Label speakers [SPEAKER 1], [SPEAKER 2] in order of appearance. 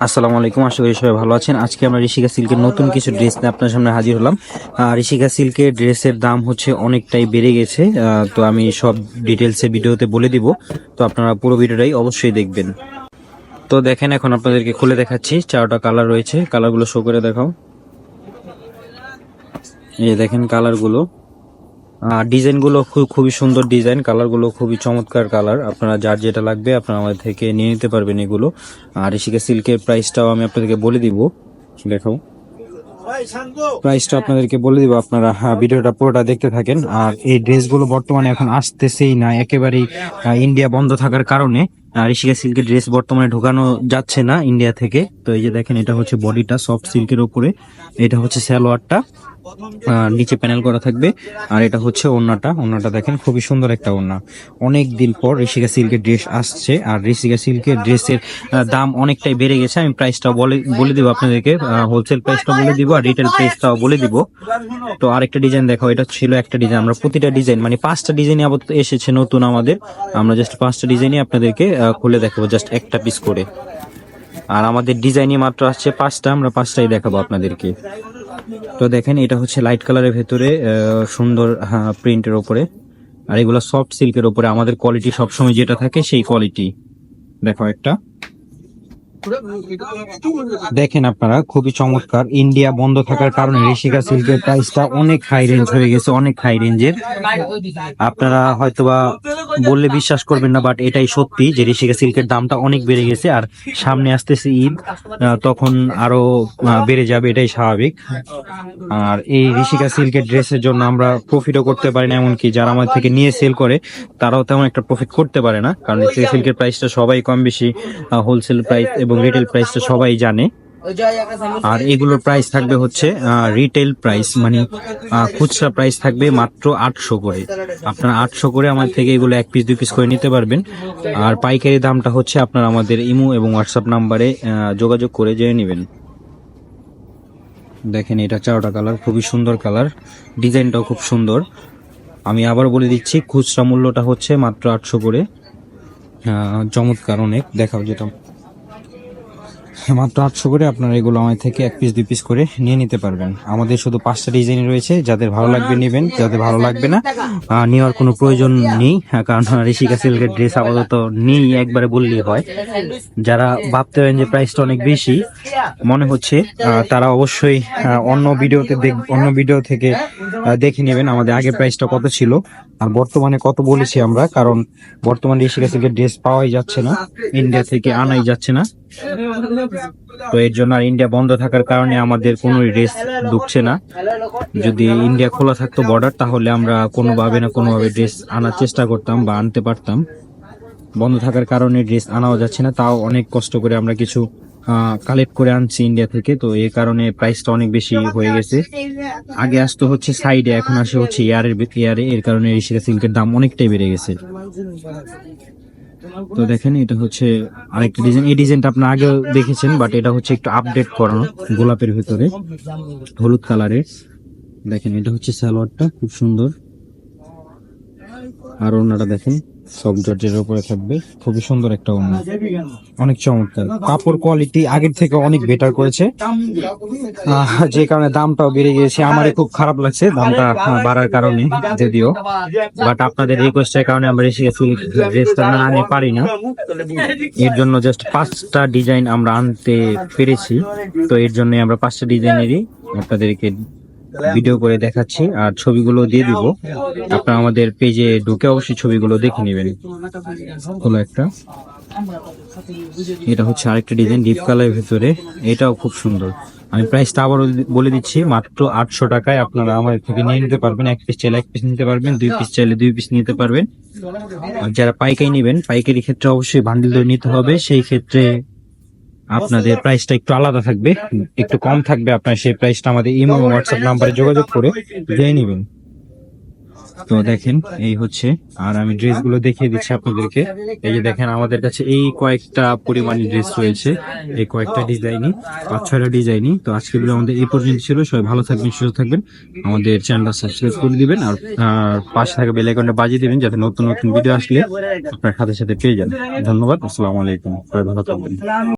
[SPEAKER 1] আসসালামু আলাইকুম, আশা করি সবাই ভালো আছেন। আজকে আমরা ঋষিকা সিল্কের নতুন কিছু ড্রেস নিয়ে আপনার সামনে হাজির হলাম। ঋষিকা সিল্কের ড্রেসের দাম হচ্ছে অনেকটাই বেড়ে গেছে। তো আমি সব ডিটেলসে ভিডিওতে বলে দিব, তো আপনারা পুরো ভিডিওটাই অবশ্যই দেখবেন। তো দেখেন, এখন আপনাদেরকে খুলে দেখাচ্ছি। 4টা কালার রয়েছে, কালারগুলো শো করে দেখাও। এই দেখেন কালারগুলো, ডিজাইনগুলো খুবই সুন্দর ডিজাইন, কালারগুলো খুবই চমৎকার কালার। আপনারা যার যেটা লাগবে আপনারা আমাদের থেকে নিয়ে নিতে পারবেন এগুলো। আর ঋষিকা সিল্কের প্রাইসটাও আমি আপনাদেরকে বলে দিব, দেখাও। প্রাইসটা আপনাদেরকে বলে দিব, আপনারা ভিডিওটা পুরোটা দেখতে থাকেন। আর এই ড্রেসগুলো বর্তমানে এখন আসতেছেই না, একেবারেই ইন্ডিয়া বন্ধ থাকার কারণে ঋষিকা সিল্কের ড্রেস বর্তমানে ঢোকানো যাচ্ছে না ইন্ডিয়া থেকে। তো এই যে দেখেন, এটা হচ্ছে বডিটা সফট সিল্কের উপরে, এটা হচ্ছে সালোয়ারটা, নিচে প্যানেল করা থাকবে। আর এটা হচ্ছে ওড়নাটা, ওড়নাটা দেখেন খুবই সুন্দর একটা ওড়না। অনেক দিন পর ঋষিকা সিল্কের ড্রেস আসছে। আর ঋষিকা সিল্কের ড্রেসের দাম অনেকটাই বেড়ে গেছে। আমি প্রাইসটা বলে দিব আপনাদেরকে, হোলসেল প্রাইসটা বলে দিব আর রিটেল প্রাইসটাও বলে দিব। তো আরেকটা ডিজাইন দেখো, এটা ছিল একটা ডিজাইন। আমরা প্রতিটা ডিজাইন মানে 5টা ডিজাইনই আপাতত এসেছে নতুন আমাদের। আমরা জাস্ট 5টা ডিজাইনই আপনাদেরকে খুলে দেখাবো, জাস্ট একটা পিস করে। আর আমাদের ডিজাইনই মাত্র আসছে 5টা, আমরা 5টাই দেখাবো আপনাদেরকে। তো দেখেন, এটা হচ্ছে লাইট কালারের ভেতরে সুন্দর প্রিন্টের ওপরে। আর এগুলো সফট সিল্কের ওপরে। আমাদের কোয়ালিটি সবসময় যেটা থাকে সেই কোয়ালিটি। দেখো একটা, দেখেন আপনারা, খুবই চমৎকার। ইন্ডিয়া বন্ধ থাকার কারণে ঋষিকা সিল্কের প্রাইসটা অনেক হাই রেঞ্জ হয়ে গেছে, অনেক হাই রেঞ্জের। আপনারা হয়তোবা বললে বিশ্বাস করবেন না, বাট এটাই সত্যি যে ঋষিকা সিল্কের দামটা অনেক বেড়ে গেছে। আর সামনে আসতেছে ঈদ, তখন আরো বেড়ে যাবে, এটাই স্বাভাবিক। আর এই ঋষিকা সিল্কের ড্রেসের জন্য আমরা প্রফিটও করতে পারি না, এমনকি যারা আমাদের থেকে নিয়ে সেল করে তারাও তেমন একটা প্রফিট করতে পারে না, কারণ ঋষিকা সিল্কের প্রাইসটা সবাই কম বেশি হোলসেল প্রাইস এবং রিটেল প্রাইসটা সবাই জানে। আর এগুলোর প্রাইস থাকবে হচ্ছে রিটেল প্রাইস, মানে খুচরা প্রাইস থাকবে মাত্র 800 করে। আপনারা 800 করে আমাদের থেকে এগুলো 1 পিস 2 পিস করে নিতে পারবেন। আর পাইকারি দামটা হচ্ছে আপনারা আমাদের ইমো এবং হোয়াটসঅ্যাপ নাম্বারে যোগাযোগ করে জেনে নেবেন। দেখেন, এটা 4টা কালার, খুবই সুন্দর কালার, ডিজাইনটাও খুব সুন্দর। আমি আবার বলে দিচ্ছি, খুচরা মূল্যটা হচ্ছে মাত্র 800 করে। চমৎকার অনেক, দেখাও যেটা, মাত্র 800 করে আপনারা এগুলো আমাদের থেকে 1 পিস 2 পিস করে নিয়ে নিতে পারবেন। আমাদের শুধু 5টা ডিজাইন রয়েছে, যাদের ভালো লাগবে নেবেন, যাদের ভালো লাগবে না নেওয়ার কোনো প্রয়োজন নেই। কারণ ঋষিকা সিল্কের ড্রেস আপাতত নেই একবারে বললেই হয়। যারা ভাবতে পারেন যে প্রাইসটা অনেক বেশি মনে হচ্ছে, তারা অবশ্যই অন্য ভিডিও থেকে দেখে নেবেন আমাদের আগে প্রাইসটা কত ছিল আর বর্তমানে কত বলেছি আমরা। কারণ বর্তমানে ঋষিকা সিল্কের ড্রেস পাওয়াই যাচ্ছে না, ইন্ডিয়া থেকে আনাই যাচ্ছে না। তো এর জন্য, আর ইন্ডিয়া বন্ধ থাকার কারণে আমাদের কোনো ড্রেস ঢুকছে না। যদি ইন্ডিয়া খোলা থাকতো বর্ডার, তাহলে আমরা কোনোভাবে না কোনোভাবে ড্রেস আনার চেষ্টা করতাম বা আনতে পারতাম। বন্ধ থাকার কারণে ড্রেস আনাও যাচ্ছে না, তাও অনেক কষ্ট করে আমরা কিছু কালেক্ট করে আনছি ইন্ডিয়া থেকে। তো এই কারণে প্রাইসটা অনেক বেশি হয়ে গেছে। আগে আসতো হচ্ছে সাইডে, এখন আসে হচ্ছে এয়ারে। এর কারণে ঋষিকা সিল্কের দাম অনেকটাই বেড়ে গেছে। তো দেখেন, এটা হচ্ছে আরেকটা ডিজাইন। এই ডিজাইনটা আপনারা আগেও দেখেছেন, বাট এটা হচ্ছে একটু আপডেট করানো, গোলাপের ভিতরে হলুদ কালারের। দেখেন, এটা হচ্ছে সালোয়ারটা, খুব সুন্দর। আর ওড়নাটা দেখেন, সব জর্জের উপরে থাকবে, খুবই সুন্দর একটা ওড়না, অনেক চমৎকার। কাপড় কোয়ালিটি আগের থেকে অনেক বেটার করেছে, যে কারণে দামটাও বেড়ে গিয়েছে। আমারই খুব খারাপ লাগছে দামটা বাড়ার কারণে, যদিও বাট আপনাদের রিকোয়েস্টের কারণে আমরা ড্রেসটা না আনতে পারি না। এর জন্য জাস্ট 5টা ডিজাইন আমরা আনতে পেরেছি। তো এর জন্য আমরা 5টা ডিজাইনেরই আপনাদেরকে ভিডিও করে দেখাচ্ছি আর ছবিগুলো দিয়ে দিব। আপনারা আমাদের পেজে ঢুকে অবশ্যই ছবিগুলো দেখে নেবেন। হলো একটা, এটা হচ্ছে আরেকটা ডিজাইন ডিপ কালারের ভিতরে, এটাও খুব সুন্দর। আমি প্রাইসটা আবারও বলে দিচ্ছি, মাত্র 800 টাকায় আপনারা আমাদের থেকে নিয়ে নিতে পারবেন। 1 পিস চাইলে 1 পিস নিতে পারবেন, 2 পিস চাইলে 2 পিস নিতে পারবেন। আর যারা পাইকারি নেবেন, পাইকারি ক্ষেত্রে অবশ্যই বান্ডিল ধরে নিতে হবে। সেই ক্ষেত্রে আপনাদের প্রাইসটা একটু আলাদা থাকবে, একটু কম থাকবে। আপনার সেই প্রাইসটা আমাদের ইমো এবং হোয়াটসঅ্যাপ নাম্বারে যোগাযোগ করে জেনে নেবেন। তো দেখেন, এই হচ্ছে। আর আমি ড্রেসগুলো দেখিয়ে দিচ্ছি আপনাদেরকে। এই যে দেখেন, আমাদের কাছে এই কয়েকটা পরিমাণে ড্রেস রয়েছে, এই কয়েকটা ডিজাইনই, 5-6টা ডিজাইনই। তো আজকে ভিডিও আমাদের এই পর্যন্ত ছিল। সবাই ভালো থাকবেন, সুস্থ থাকবেন। আমাদের চ্যানেলটা সাবস্ক্রাইব করে দিবেন আর পাশে থাকা বেল আইকনটা বাজিয়ে দিবেন, যাতে নতুন নতুন ভিডিও আসলে আপনার সাথে সাথে পেয়ে যান। ধন্যবাদ, আসসালামু আলাইকুম, সবাই ভালো থাকবেন।